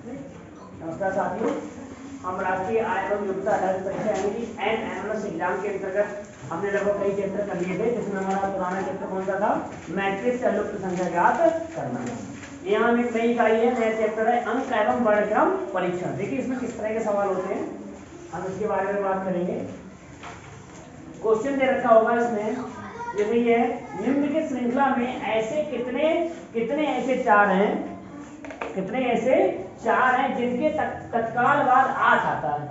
नमस्कार साथियों, हम राष्ट्रीय आय एवं योग्यता आधारित परीक्षा यानी एन एनएस एग्जाम के अंतर्गत हमने लगभग कई चैप्टर कर लिए थे, जिसमें हमारा पुराना चैप्टर कौन सा था? मैट्रिक्स अलुप्त संख्या ज्ञात करना। यहाँ एक नई इकाई है, नया चैप्टर है अंक एवं वर्णक्रम परीक्षण। देखिए इसमें किस तरह के सवाल होते हैं, हम इसके बारे में बात करेंगे। क्वेश्चन दे रखा होगा इसमें, जैसे ये निम्नलिखित श्रृंखला में ऐसे कितने ऐसे चार हैं, कितने ऐसे चार हैं जिनके तत्काल बाद 8 आता है,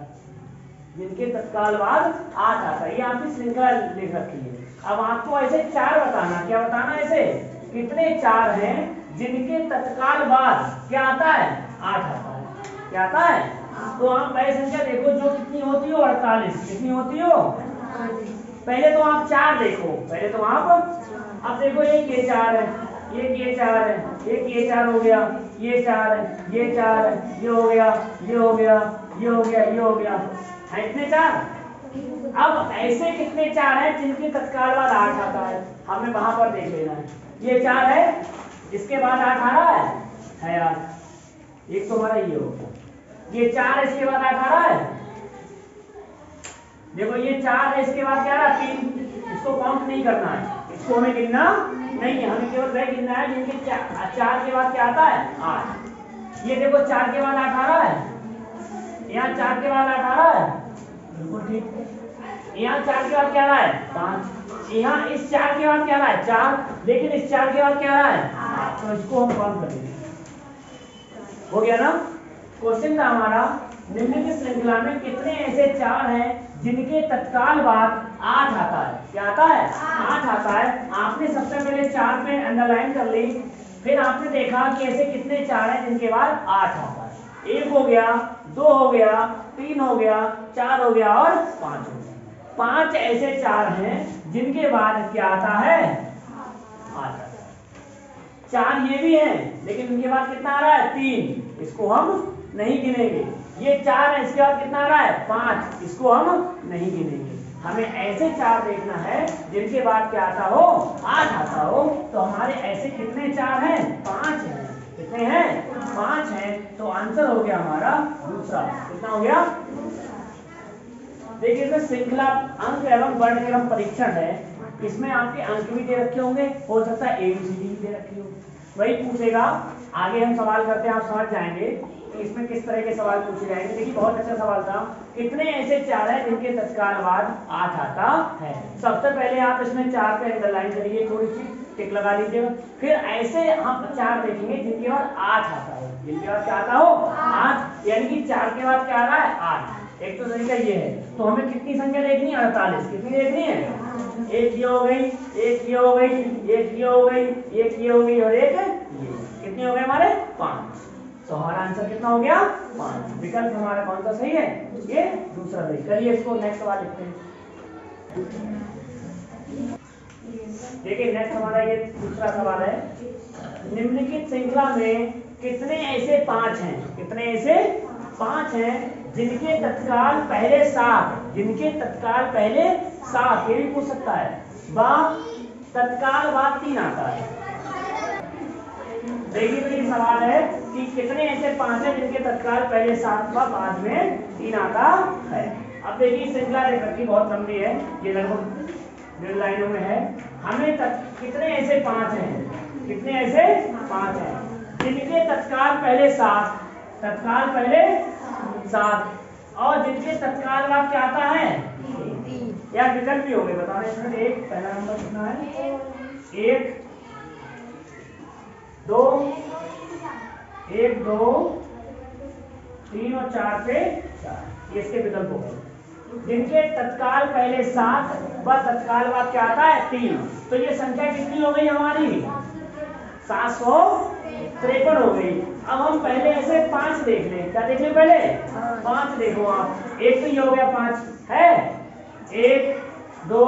जिनके तत्काल बाद 8 आता है। ये आपकी श्रृंखला लिख रखी है। अब आपको ऐसे चार बताना, क्या बताना? ऐसे कितने चार हैं जिनके तत्काल बाद क्या आता है? 8 आता है। क्या आता है? तो आप पहले संख्या देखो, जो कितनी होती हो? 48। कितनी होती हो? पहले तो आप चार देखो, पहले तो आप अब देखो, एक ये चार है, एक ये चार है, एक ये चार हो गया, ये चार है, ये चार है, ये हो गया, ये हो गया, ये हो गया, ये हो गया, है इतने चार। अब ऐसे कितने चार हैं जिनके तत्काल बाद 8 आता है? हमें वहां पर देख लेना है। ये चार है, इसके बाद 8 आ रहा है यार, एक तो हमारा ये हो गया। ये चार है, इसके बाद 8 आ रहा है। देखो ये चार है, इसके बाद क्या आ रहा है? 3। इसको काउंट नहीं करना है, इसको हमें गिनना नहीं है, हमें केवल वह गिनना है जिनके चार के बाद क्या आता है? 8। ये देखो 4 के बाद 8 आ रहा है, यहाँ 4 के बाद 8 आ रहा है, बिल्कुल ठीक। यहाँ 4 के बाद क्या आ रहा है? 5। यहाँ इस 4 के बाद क्या आ रहा है? 4। लेकिन इस 4 के बाद क्या आ रहा है? तो इसको हम काउंट कर लेंगे। हो गया ना? क्वेश्चन था हमारा, निम्नलिखित श्रृंखला में कितने ऐसे चार हैं जिनके तत्काल बाद 8 आता है? क्या आता है? 8 आता है। आपने सबसे पहले 4 पे अंडरलाइन कर ली, फिर आपने देखा कि ऐसे कितने चार हैं जिनके बाद 8 आता है। 1 हो गया, 2 हो गया, 3 हो गया, 4 हो गया और 5 हो गया। 5 ऐसे चार हैं जिनके बाद क्या आता है? 8 आता है। 4 ये भी हैं, लेकिन इनके बाद कितना आ रहा है? 3। इसको हम नहीं गिनेंगे। ये 4 है, इसके बाद कितना आ रहा है? 5। इसको हम नहीं गिनेंगे। हमें ऐसे चार देखना है जिनके बाद क्या आता हो? 8 आता हो। तो हमारे ऐसे कितने चार हैं? 5 हैं। कितने हैं? 5 हैं। तो आंसर हो गया हमारा दूसरा। कितना हो गया? देखिए इसमें श्रृंखला अंक एवं वर्णक्रम परीक्षण है, इसमें आपके अंक भी दे रखे होंगे, हो सकता है ABCD भी दे रखी हो, वही पूछेगा। आगे हम सवाल करते हैं, आप समझ जाएंगे कि इसमें किस तरह के सवाल पूछे जाएंगे। देखिए बहुत अच्छा सवाल था, कितने ऐसे चार हैं जिनके तत्काल बाद 8 आता है। सबसे पहले आप इसमें 4 पे अंडरलाइन करिए, थोड़ी सी टिक लगा लीजिएगा। फिर ऐसे हम 4 देखेंगे जिनके बाद 8 आता हो, जिनके बाद क्या आता हो? 8। यानी कि 4 के बाद क्या आ रहा है? 8। एक तो तरीका ये है। तो हमें कितनी संख्या देखनी है? 48। कितनी देखनी है? एक ये हो गई, एक ये हो गई, एक ये हो गई, एक ये हो गई और एक ये। कितने हो गए हमारे? 5। तो हमारा आंसर कितना हो गया? 5। विकल्प हमारा कौन सा सही है? ये दूसरा सही। करिए इसको, नेक्स्ट सवाल लिखते हैं। देखिए नेक्स्ट हमारा ये दूसरा सवाल है, निम्नलिखित श्रृंखला में कितने ऐसे 5 हैं, कितने ऐसे 5 हैं जिनके तत्काल पहले 7, जिनके तत्काल पहले 7, ये भी पूछ सकता है, तत्काल बाद 3 आता है। देखिए तो ये सवाल है कि कितने ऐसे 5 हैं जिनके तत्काल पहले 7 व बाद में 3 आता है। अब देखिए श्रृंखला देख रखी, बहुत लंबी है, ये लगभग 1.5 लाइनों में है। हमें कितने ऐसे 5 हैं, कितने ऐसे 5 हैं जिनके तत्काल पहले 7, तत्काल पहले 7 और जिनके तत्काल बाद क्या आता है? 3। या विकल्प भी होंगे, बताने इसमें। एक पहला नंबर कितना है? 1 2 1 2 3 और 4 पे 4, ये इसके विकल्प हो गए। जिनके तत्काल पहले 7 व तत्काल बाद क्या आता है? 3। तो ये संख्या कितनी हो गई हमारी? 753 हो गई। अब हम पहले ऐसे 5 देख लें। क्या देख लें? पहले 5 देखो आप। एक तो ये हो गया 5 है, 1 2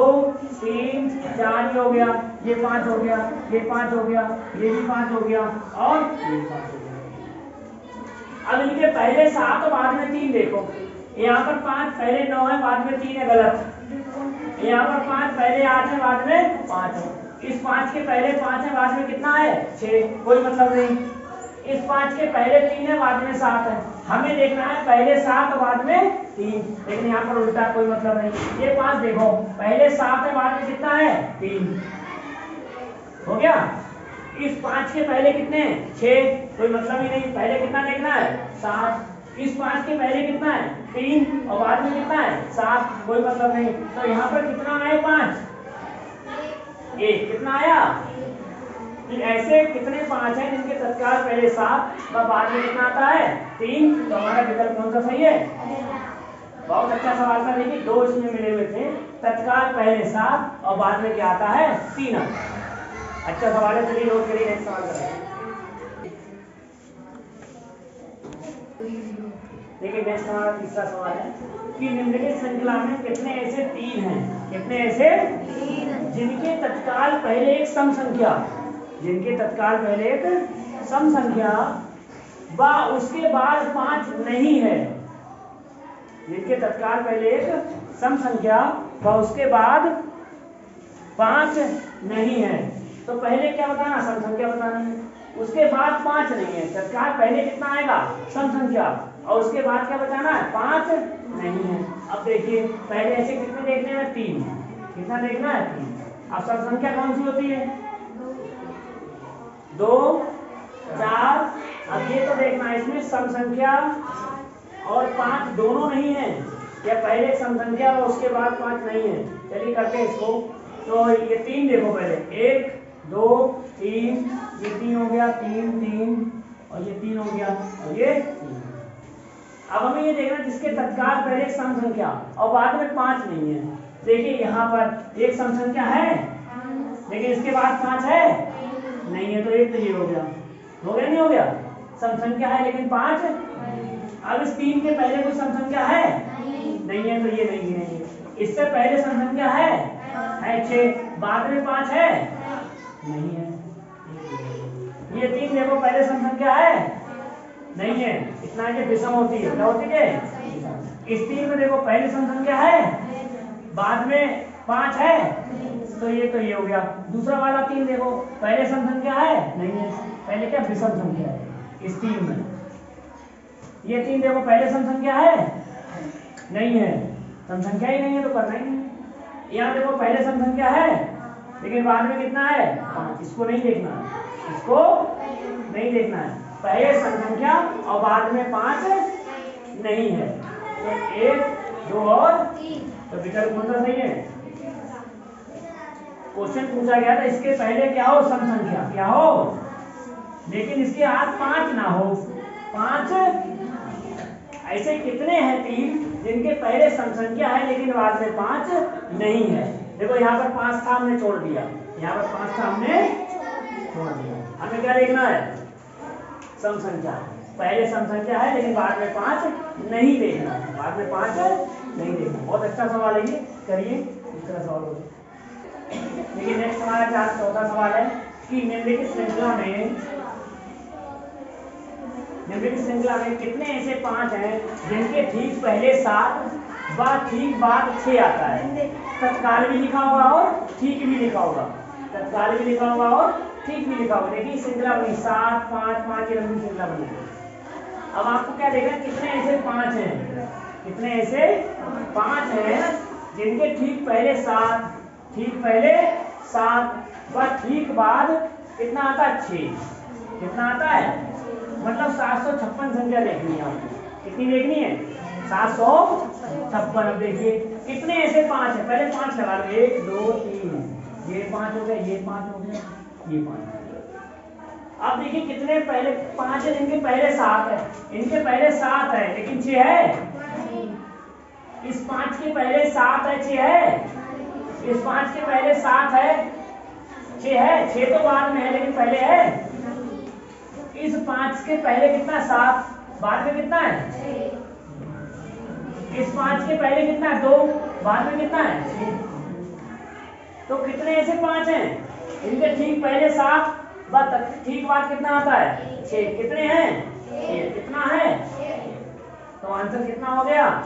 3 4 ये हो गया, ये 5 हो गया, ये 5 हो गया, ये भी 5 हो गया और ये 5 हो गया। अब इनके पहले 7 और बाद में 3 देखो। यहाँ पर 5 पहले 9 है, बाद में 3 है, गलत। यहाँ पर 5 पहले 8 है, बाद में 5 है। इस 5 के पहले 5 है, बाद में कितना है? 6, कोई मतलब नहीं। इस 5 के पहले 3 है, बाद में 7 है। हमें देखना है पहले 7 और बाद में 3, लेकिन यहाँ पर उल्टा कोई मतलब नहीं। ये 5 देखो, पहले 7 है, बाद में कितना है 3, हो गया। इस 5 के पहले कितने हैं 6, कोई मतलब ही नहीं। पहले कितना देखना है 7। इस 5 के पहले कितना है 3 और बाद में कितना है 7, कोई मतलब नहीं। तो यहाँ पर कितना आया 5, 1 कितना आया। ऐसे कितने 5 हैं जिनके तत्काल पहले 7 और बाद में कितना आता है 3, तो हमारा विकल्प कौन सा सही है। बहुत अच्छा सवाल था। देखिए 2 इसमें मिले हुए थे, तत्काल पहले 7 और बाद में क्या आता है 3 आता है। अच्छा सवाल है, चलिए नोट करिए, नेक्स्ट सवाल करें। देखिए नेक्स्ट हमारा तीसरा सवाल है कि निम्नलिखित श्रृंखला में कितने ऐसे 3 हैं, कितने ऐसे 3 जिनके तत्काल पहले एक सम संख्या, जिनके तत्काल पहले एक सम संख्या व उसके बाद 5 नहीं है। जिनके तत्काल पहले एक सम संख्या व उसके बाद 5 नहीं है। तो पहले क्या बताना, सम संख्या बतानी है, उसके बाद 5 नहीं है। तत्काल पहले कितना आएगा सम संख्या, और उसके बाद क्या बताना है 5 नहीं है। अब देखिए पहले ऐसे कितने देखने में 3, कितना देखना है 3। अब सम संख्या कौन सी होती है 2, 4। अब ये तो देखना है इसमें सम संख्या और 5 दोनों नहीं है, या पहले एक सम संख्या और उसके बाद 5 नहीं है। चलिए करते हैं इसको। तो ये 3 देखो, पहले 1 2 3, ये 3 हो गया, 3 3 और ये 3 हो गया और ये 3। अब हमें ये देखना जिसके तत्काल पहले एक सम संख्या और बाद में 5 नहीं है। देखिए यहाँ पर एक सम संख्या है लेकिन इसके बाद 5 है नहीं है, तो एक तो ये हो गया, नहीं हो गया। सम संख्या है लेकिन 5। अब इस 3 के पहले कोई सम संख्या है नहीं है, तो ये नहीं है। इससे पहले सम संख्या है 6, बाद में 5 है नहीं है। ये 3 देखो, पहले सम संख्या है नहीं है, इतना है कि विषम होती है, क्या होती है। इस 3 में देखो पहले सम संख्या है, बाद में 5 है, तो ये हो गया। दूसरा वाला 3 देखो, पहले सम संख्या है नहीं है, पहले क्या विषम संख्या है इस 3 में। ये 3 देखो, पहले सम संख्या है नहीं है, सम संख्या ही नहीं है तो करना ही नहीं। यहाँ देखो पहले सम संख्या है लेकिन बाद में कितना है 5, इसको नहीं देखना है, इसको नहीं देखना है। पहले सम संख्या और बाद में 5 नहीं है, तो 1 2 और 3, तो विकल्प कौन सा सही है। क्वेश्चन पूछा गया था इसके पहले क्या हो सम संख्या, क्या हो, लेकिन इसके बाद 5 ना हो। 5 ऐसे कितने हैं 3 जिनके पहले सम संख्या है लेकिन बाद में 5 नहीं है। देखो यहाँ पर 5 था, हमने छोड़ दिया, यहाँ पर 5 था, हमने छोड़ दिया। हमें क्या देखना है सम संख्या, पहले सम संख्या है लेकिन बाद में 5 नहीं देखना, बाद में 5 नहीं देखना। बहुत अच्छा सवाल है ये, करिए दूसरा सवाल हो। देखिए नेक्स्ट हमारा चौथा सवाल है कि निम्नलिखित श्रृंखला में कितने ऐसे 5 हैं जिनके ठीक पहले 7 व ठीक बाद 6 आता है। तत्काल भी लिखा होगा और ठीक भी लिखा होगा, तत्काल भी लिखा होगा और ठीक भी लिखा होगा। देखिए श्रृंखला बनी 7 5 5 की लंबी श्रृंखला बनी। अब आपको क्या देखना, कितने ऐसे 5 हैं, कितने ऐसे 5 हैं जिनके ठीक पहले 7, ठीक पहले 7 व ठीक बाद कितना आता है 6, कितना आता है, मतलब 756 संख्या देखनी है आपको। कितनी देखनी है 756। अब देखिए कितने ऐसे 5 है, पहले 5 लगा लो, 1 2 3, ये 5 हो गया, ये 5 हो गया, ये 5। अब देखिए कितने पहले 5 है जिनके पहले 7 है, इनके पहले 7 है लेकिन 6 है। इस 5 के पहले 7 है 6 है, इस 5 के पहले 7 है 6 है, 6 तो बाद में है लेकिन पहले है। इस 5 के पहले कितना 7, बाद में कितना है। इस 5 के पहले कितना है 2, बाद में कितना है 6। तो कितने ऐसे 5 हैं इनके ठीक पहले 7 ठीक बाद कितना आता है 6। कितने हैं 6, कितना है, तो आंसर कितना हो गया,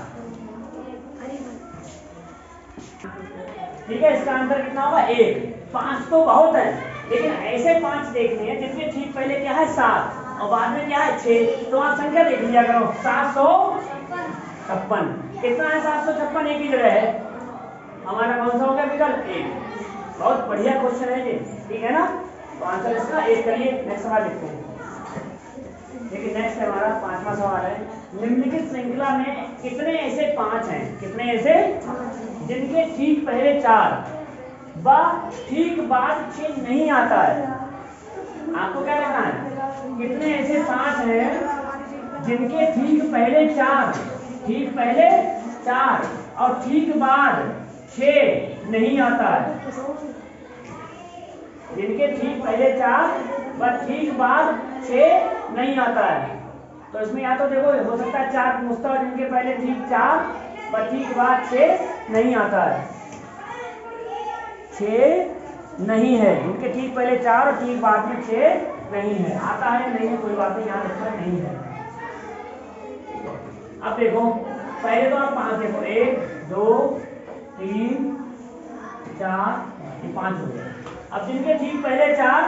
ठीक है, इसका आंसर कितना होगा 1। 5 तो बहुत है लेकिन ऐसे 5 देखने हैं जिनके ठीक पहले क्या है 7 और बाद में क्या है 6, तो आप संख्या देख लिया करो 756। कितना है 756? एक ही जगह है, हमारा कौन सा हो गया विकल्प एक। बहुत बढ़िया क्वेश्चन है ये, ठीक है ना। तो आंसर इसका एक करिए। नेक्स्ट सवाल लिखते हैं। देखिए नेक्स्ट है हमारा 5वां सवाल है, निम्नलिखित श्रृंखला में कितने ऐसे 5 हैं, कितने ऐसे जिनके ठीक पहले 4 व ठीक बाद 6 नहीं आता है। आपको क्या लिखना है, कितने ऐसे 5 हैं जिनके ठीक पहले 4 और ठीक बाद 6 नहीं आता है। जिनके ठीक पहले 4 व ठीक बाद 6 नहीं आता है। तो इसमें या तो देखो हो सकता है 4 पूछता है जिनके पहले ठीक 4 व ठीक बाद 6 नहीं आता है। 6 नहीं है, इनके ठीक पहले 4 और ठीक बाद में 6 नहीं है। आता है नहीं है कोई बात नहीं, यहाँ लिखा नहीं है। अब देखो पहले तो आप 5 देखो, 1 2 3 4 ये 5 हो गए। अब जिनके ठीक पहले 4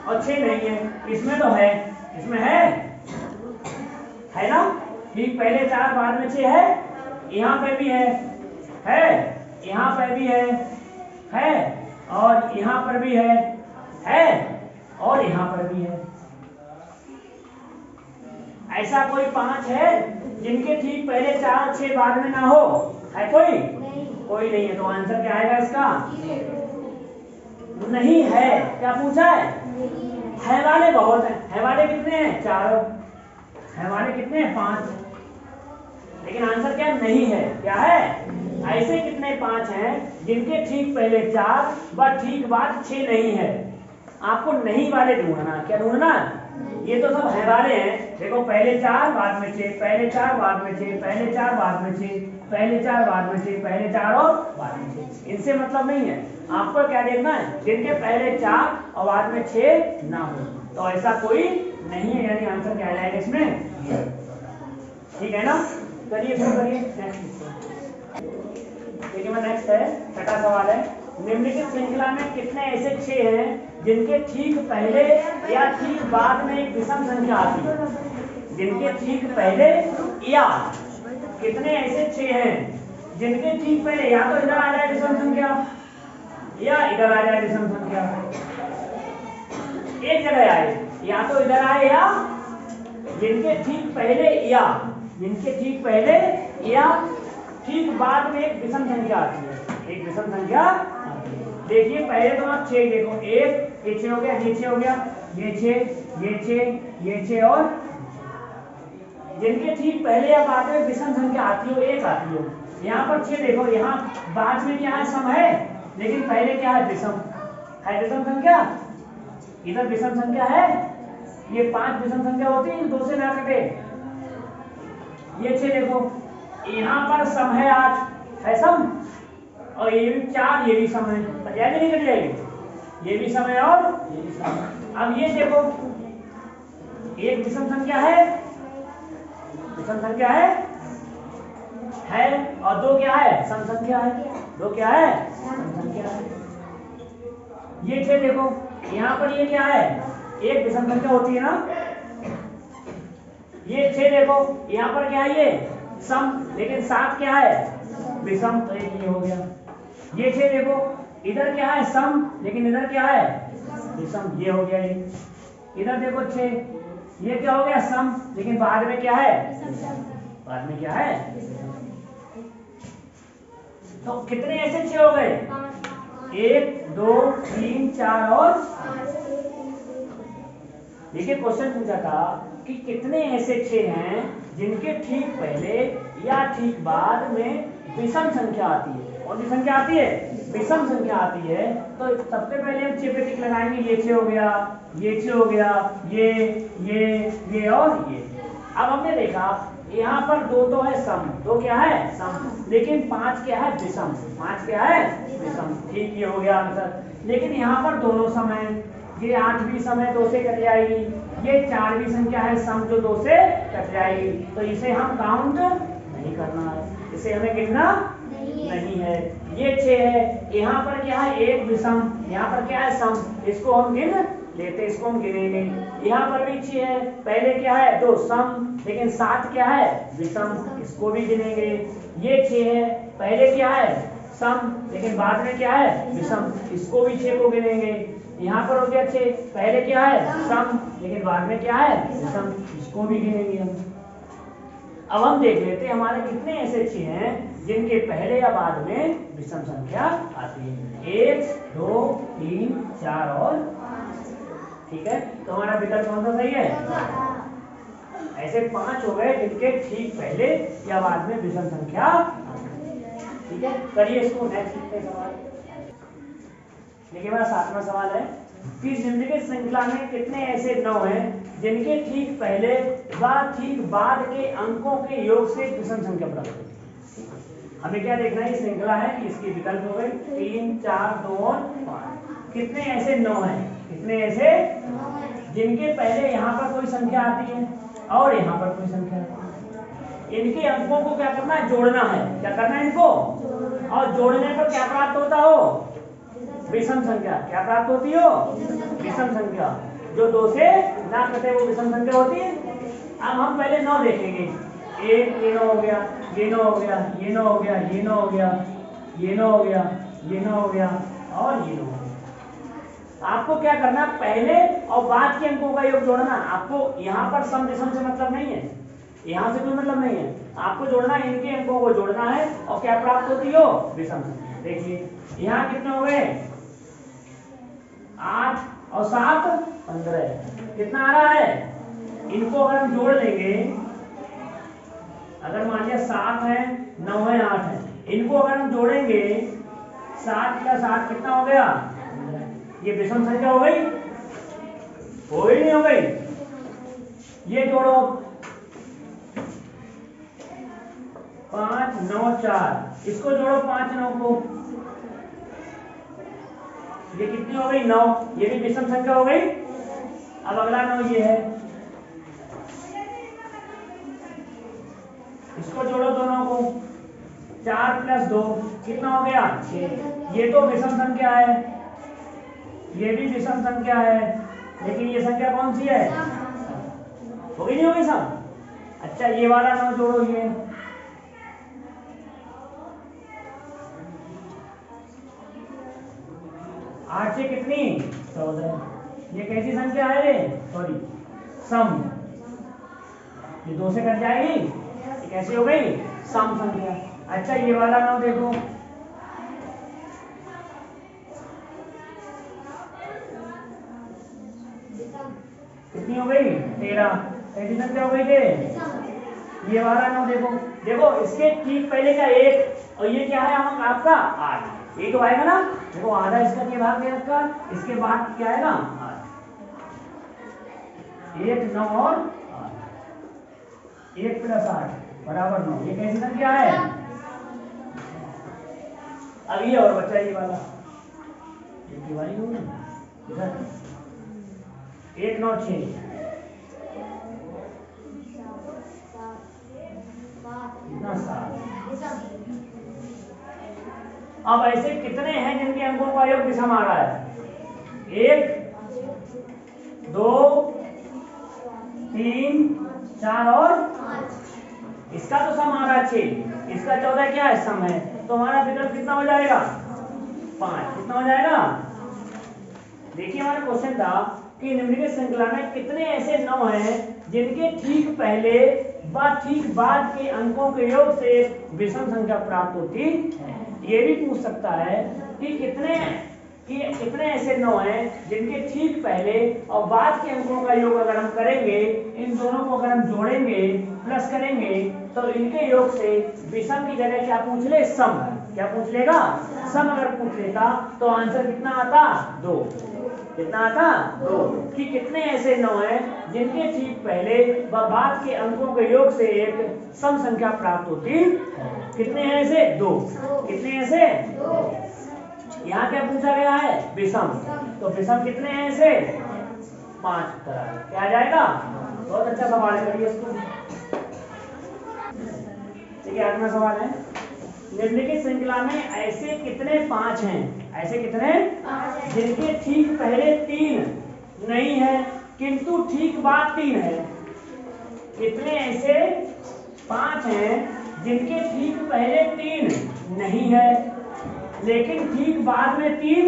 और 6 नहीं है, इसमें तो है, इसमें है ना, ठीक पहले 4 बाद में 6 है, यहाँ पे भी है, यहाँ पे भी है और यहाँ पर भी है और यहाँ पर भी है। ऐसा कोई 5 है जिनके ठीक पहले 4 और 6 बाद में ना हो, है कोई नहीं है। तो आंसर क्या आएगा इसका, नहीं है। क्या पूछा है वाले बहुत है, है वाले कितने हैं 4, है वाले कितने हैं 5, लेकिन आंसर क्या नहीं है, क्या है। ऐसे कितने 5 हैं जिनके ठीक पहले 4 व ठीक बाद 6 नहीं है। आपको नहीं वाले ढूंढना, क्या ढूंढना, ये तो सब है वाले हैं। देखो पहले 4 बाद में 6, पहले 4 बाद में 6, पहले 4 बाद में 6, पहले 4 बाद में 6, पहले 4 और बाद में 6, इनसे मतलब नहीं है। आपको क्या देखना है, जिनके पहले 4 और बाद में 6 ना हो। तो ऐसा कोई नहीं है, यानी आंसर क्या आएगा इसमें, ठीक है ना। करिए शुरू करिए। नेक्स्ट देखिए मैं नेक्स्ट है 6वां सवाल है, निम्नलिखित श्रृंखला में कितने ऐसे 6 हैं जिनके ठीक पहले या ठीक बाद में एक विषम संख्या आती है। जिनके ठीक पहले या कितने ऐसे 6 हैं जिनके ठीक पहले या तो इधर आ जाए विषम संख्या या इधर आ जाए विषम संख्या, एक जगह आए, या तो इधर आए या जिनके ठीक पहले या ठीक बाद में एक विषम संख्या आती है, एक विषम संख्या आती है। देखिए पहले तो आप 6 देखो, 1 ये 6 हो गया, ये 6 हो गया, ये 6 ये 6 ये 6 और जिनके ठीक पहले या बाद में विषम संख्या आती हो, एक आती हो। यहाँ पर 6 देखो, यहाँ बाद में क्या है सम है, लेकिन पहले क्या है विषम है, विषम संख्या, इधर विषम संख्या है, ये 5 विषम संख्या होती है, 2 से ना कटे। ये 6 देखो, यहाँ पर सम है 8 है सम, और ये भी 4 ये भी सम है, जाएगी नहीं कट जाएगी, ये भी सम है और ये भी सम है। अब ये देखो एक विषम संख्या है और 2 क्या है सम संख्या है, 2 क्या है सम संख्या है। ये 6 देखो, यहाँ पर ये क्या है, एक विषम संख्या होती है ना, ये 6 देखो यहाँ पर क्या है, ये सम, लेकिन 7 क्या है विषम, तो एक ये हो गया। ये 6 देखो इधर क्या है सम, लेकिन इधर क्या है विषम, ये हो गया। ये इधर देखो 6, ये क्या हो गया सम, लेकिन बाद में क्या है, बाद में क्या है। तो कितने ऐसे 6 हो गए, 1 2 3 4 और देखिए क्वेश्चन पूछा था कि कितने ऐसे 6 हैं जिनके ठीक पहले या ठीक बाद में विषम संख्या आती है। कौन सी संख्या आती है, विषम संख्या आती है। तो सबसे पहले हम 6 पे टिक लगाएंगे, ये 6 हो गया, ये 6 हो गया, ये और ये। अब हमने देखा यहाँ पर 2 तो है सम, 2 क्या है सम, लेकिन 5 क्या है विषम, 5 क्या है विषम, ठीक ये हो गया आंसर। लेकिन यहाँ पर दोनों सम है, ये 8 भी सम है, 2 से कट जाएगी, ये 4 भी संख्या है सम जो 2 से कट जाएगी, तो इसे हम काउंट नहीं करना है, इसे हमें गिनना नहीं है। ये 6 है, यहाँ पर क्या है एक विषम, यहाँ पर क्या है सम, इसको हम गिन लेते, इसको हम गिनेंगे। यहाँ पर भी 6 है, पहले क्या है 2 सम, लेकिन 7 क्या है विषम, इसको भी गिनेंगे। ये 6 है, पहले क्या है सम, लेकिन बाद में क्या है विषम, इसको भी 6 को गिनेंगे। यहाँ पर हो गया 6, पहले क्या है सम, लेकिन बाद में क्या है विषम, इसको भी गिनेंगे हम। अब हम देख लेते हैं हमारे कितने ऐसे 6 हैं जिनके पहले या बाद में विषम संख्या आती है। 1 2 3 4 और 5। ठीक है, तो हमारा विकल्प कौन सा सही है? ऐसे 5 हो गए जिनके ठीक पहले या बाद में विषम संख्या आती है। ठीक है, करिए इसको। नेक्स्ट लिखते सवाल। देखिए हमारा 7वां सवाल है कि निम्नलिखित श्रृंखला में कितने ऐसे 9 हैं जिनके ठीक पहले व ठीक बाद के अंकों के योग से विषम संख्या प्राप्त होती है। हमें क्या देखना है, श्रृंखला है कि इसके विकल्प हो गए 3 4 2 और 5। कितने ऐसे 9 हैं, कितने ऐसे जिनके पहले यहाँ पर कोई संख्या आती है और यहाँ पर कोई संख्या आती है। इनके अंकों को क्या करना है, जोड़ना है। क्या करना है इनको, और जोड़ने पर क्या प्राप्त होता हो, विषम संख्या। क्या प्राप्त होती हो, विषम संख्या। जो 2 से ना कटे वो विषम संख्या होती है। अब हम पहले 9 देखेंगे। 1 ये 9 हो गया, ये 9 हो गया, ये 9 हो गया, ये 9 हो गया, ये 9 हो गया, ये 9 हो गया और ये 9 हो गया। आपको क्या करना, पहले और बाद के अंकों का योग जोड़ना। आपको यहाँ पर सम विषम से मतलब नहीं है, यहाँ से कोई मतलब नहीं है। आपको जोड़ना, इनके अंकों को जोड़ना है और क्या प्राप्त होती हो, विषम संख्या। देखिए यहाँ कितने हो गए, 8 और 7 15। कितना आ रहा है, इनको अगर हम जोड़ लेंगे, अगर मान लिया 7 है 9 है 8 है, इनको अगर हम जोड़ेंगे 7 का 7 कितना हो गया, ये विषम संख्या हो गई, हो गई नहीं हो गई। ये जोड़ो 5 9 4, इसको जोड़ो 5 9 को, ये कितनी हो गई 9, ये भी विषम संख्या हो गई। अब अगला 9 ये है, इसको जोड़ो दोनों को, 4 + 2 कितना हो गया 6। ये तो विषम संख्या है, ये भी विषम संख्या है, लेकिन ये संख्या कौन सी है, हो गई नहीं हो गई सब। अच्छा ये वाला 9 जोड़ो, ये 8 से कितनी 14। ये कैसी संख्या है, रे सॉरी सम, ये 2 से कट जाएगी, ये कैसी हो गई सम संख्या। अच्छा ये वाला 9 देखो, कितनी हो गई 13, कैसी संख्या हो गई थे। ये वाला 9 देखो, देखो इसके ठीक पहले का 1 और ये क्या है आपका 8, एक आएगा ना, देखो आधा इसका क्या भाग है आपका, इसके बाद क्या है ना 8, 1 9 और 8, 1 + 8 = 9। ये कैसी संख्या है, अब ये और बचा ये वाला, ये दिवाली हो ना इधर 1 9 6 कितना 7। अब ऐसे कितने हैं जिनके अंकों का योग विषम आ रहा है, 1 2 3 4 और 5। इसका तो सम आ रहा है 6, इसका 14 क्या है सम है, तो हमारा विकल्प कितना हो जाएगा 5। कितना हो जाएगा, देखिए हमारा क्वेश्चन था कि निम्नलिखित श्रृंखला में कितने ऐसे 9 हैं जिनके ठीक पहले व ठीक बाद के अंकों के योग से विषम संख्या प्राप्त होती है। ये भी पूछ सकता है कि कितने ऐसे 9 हैं जिनके ठीक पहले और बाद के अंकों का योग अगर हम करेंगे, इन दोनों को अगर हम जोड़ेंगे प्लस करेंगे तो इनके योग से विषम की जगह क्या पूछ ले, सम। क्या पूछ लेगा, सम। अगर पूछ लेता तो आंसर कितना आता 2। कितना आता 2। कि कितने ऐसे 9 हैं जिनके ठीक पहले व बाद के अंकों के योग से एक सम संख्या प्राप्त होती है। कितने हैं ऐसे 2। कितने ऐसे 2। यहाँ क्या पूछा गया है, विषम। तो विषम कितने हैं ऐसे 5 तरह। क्या आ जाएगा, बहुत अच्छा सवाल है, करिए इसको। ठीक है, 8वां सवाल है, निम्नलिखित श्रृंखला में ऐसे कितने 5 हैं, ऐसे कितने जिनके ठीक पहले 3 नहीं है, किंतु ठीक बाद 3 है। कितने ऐसे 5 हैं जिनके ठीक पहले 3 नहीं है लेकिन ठीक बाद में 3,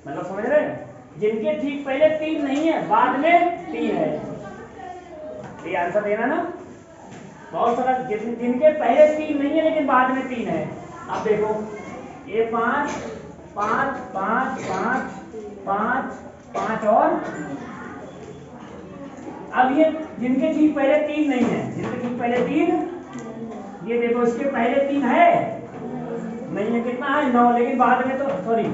मतलब समझ रहे हैं, जिनके ठीक पहले 3 नहीं है बाद में 3 है। ये आंसर देना ना, बहुत सारा जिनके पहले 3 नहीं है लेकिन बाद में 3 है। अब देखो ये 5 5 5 5 5 5 और अब ये जिनके ठीक पहले 3 नहीं है, जिनके ठीक पहले 3, ये देखो इसके पहले 3 है नहीं है, कितना है 9, लेकिन बाद में तो सॉरी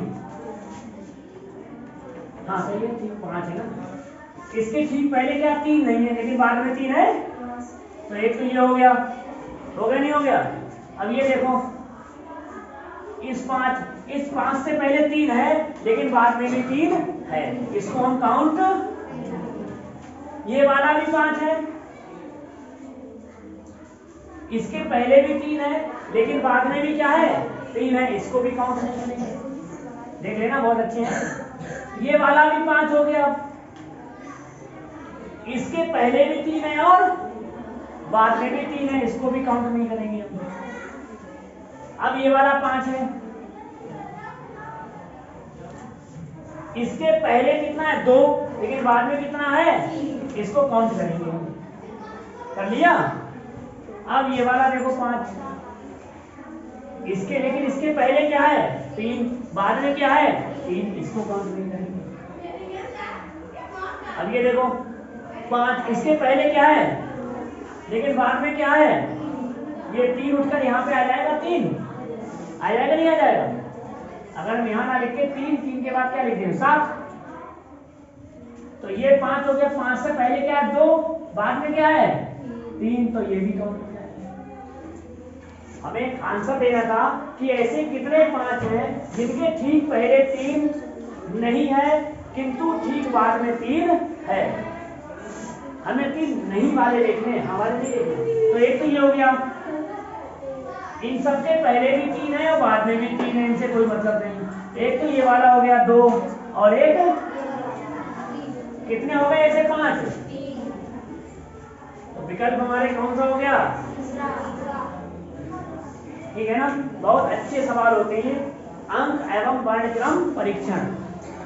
हाँ सही है, ठीक 5 है ना। इसके ठीक पहले क्या 3 नहीं है लेकिन बाद में 3 है, तो एक तो ये हो गया नहीं हो गया। अब ये देखो इस 5 से पहले 3 है लेकिन बाद में भी 3 है, इसको हम काउंट, ये वाला भी 5 है, इसके पहले भी 3 है लेकिन बाद में भी क्या है 3 है, इसको भी काउंट नहीं करेंगे। देख लेना बहुत अच्छे हैं। ये वाला भी 5 हो गया, इसके पहले भी 3 है और बाद में भी 3 है, इसको भी काउंट नहीं करेंगे हम। अब ये वाला 5 है, इसके पहले कितना है 2 लेकिन बाद में कितना है, इसको काउंट करेंगे हम। कर लिया। अब ये वाला देखो 5, इसके पहले क्या है 3, बाद में क्या है 3, इसको काउंट नहीं करेंगे। अब ये देखो 5, इसके पहले क्या है लेकिन बाद में क्या है, ये 3 उठकर यहाँ पे आ जाएगा, 3 आ जाएगा नहीं आ जाएगा। अगर हम यहाँ ना लिख के 3 के बाद क्या लिख दें 7, तो ये 5 हो गया। 5 से पहले क्या है 2, बाद में क्या है 3, तो ये भी काउंट हो जाएगा। हमें आंसर देना था कि ऐसे कितने 5 हैं जिनके ठीक पहले 3 नहीं है किंतु ठीक बाद में 3 है। हमें 3 नहीं वाले देखने, हमारे नहीं देखने। तो एक तो ये हो गया, इन सबसे पहले भी 3 है और बाद में भी 3 है, इनसे कोई मतलब नहीं। एक तो ये वाला हो गया 2 और एक, कितने हो गए ऐसे 5, तो विकल्प हमारे कौन सा हो गया, ठीक है ना। बहुत अच्छे सवाल होते हैं अंक एवं वर्णक्रम परीक्षण।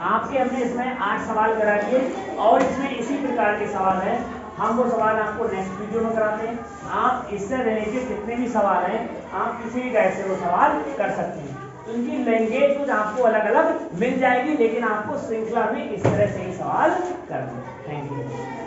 आपके हमने इसमें 8 सवाल करा दिए और इसमें इसी प्रकार के सवाल हैं। हम वो सवाल आपको नेक्स्ट वीडियो में कराते हैं। आप इससे रिलेटेड जितने भी सवाल हैं आप किसी भी गाइड से वो सवाल कर सकते हैं। उनकी लैंग्वेज कुछ आपको अलग अलग मिल जाएगी लेकिन आपको श्रृंखला में इस तरह से ही सवाल करना है। Thank you.